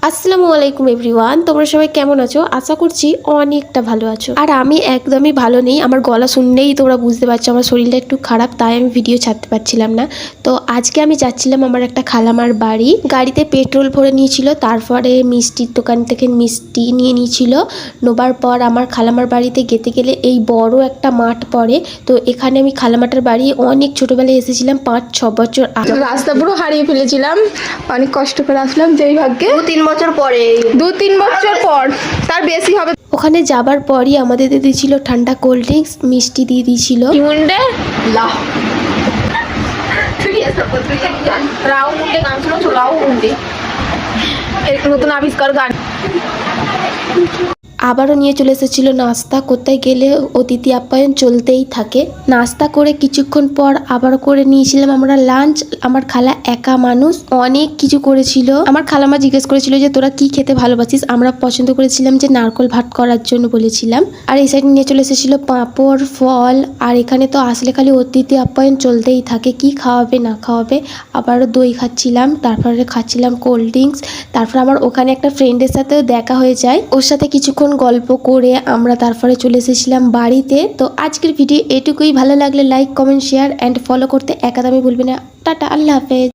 আসসালামু আলাইকুম এভরিওয়ান, তোমরা সবাই কেমন আছো? আশা করছি অনেকটা ভালো আছো। আর আমি একদমই ভালো নেই। আমার গলা শুনলেই তোমরা বুঝতে পারছো আমার শরীরটা একটু খারাপ, তাই আমি ভিডিও ছাড়তে পারছিলাম না। তো আজকে আমি যাচ্ছিলাম আমার একটা খালামার বাড়ি। গাড়িতে পেট্রোল ভরে নিয়েছিল, তারপরে মিষ্টির দোকান থেকে মিষ্টি নিয়ে নিয়েছিল। নেবার পর আমার খালামার বাড়িতে যেতে গেলে এই বড় একটা মাঠ পড়ে। তো এখানে আমি খালামাটার বাড়ি অনেক ছোটবেলায় এসেছিলাম, 5-6 বছর আগে। রাস্তা পুরো হারিয়ে ফেলেছিলাম, অনেক কষ্ট করে আসলাম। যেই ভাগ্যে 2-3 বছর পরে 2-3 বছর পর, তার বেশি হবে। ওখানে যাবার পরই আমাদের দিয়ে দিয়েছিল ঠান্ডা কোল্ড ড্রিঙ্কস, মিষ্টি দিয়ে দিয়েছিল। মুন্ডে লা তুই এসব করতে জান রাও মুন্ডে গান শুনো রাও মুন্ডে এক নতুন আবিষ্কার গান। আবারও নিয়ে চলে এসেছিল নাস্তা। কোথায় গেলে অতিথি আপ্যায়ন চলতেই থাকে। নাস্তা করে কিছুক্ষণ পর আবার করে নিয়েছিলাম আমরা লাঞ্চ। আমার খালা একা মানুষ, অনেক কিছু করেছিল। আমার খালামা জিজ্ঞেস করেছিল যে তোরা কি খেতে ভালোবাসিস। আমরা পছন্দ করেছিলাম যে নারকোল ভাত করার জন্য বলেছিলাম। আর এই সাইড নিয়ে চলে এসেছিল পাঁপড়, ফল। আর এখানে তো আসলে খালি অতিথি আপ্যায়ন চলতেই থাকে, কি খাওয়াবে না খাওয়াবে। আবারও দই খাচ্ছিলাম, তারপরে খাচ্ছিলাম কোল্ড ড্রিঙ্কস। তারপর আমার ওখানে একটা ফ্রেন্ডের সাথেও দেখা হয়ে যায়, ওর সাথে কিছুক্ষণ গল্প করে আমরা তারপরে চলে এসেছিলাম বাড়িতে। তো আজকের ভিডিও এটুকুই। ভালো লাগলে like, comment, share and follow করতে একদমই ভুলবে না। টাটা, আল্লাহ হাফেজ।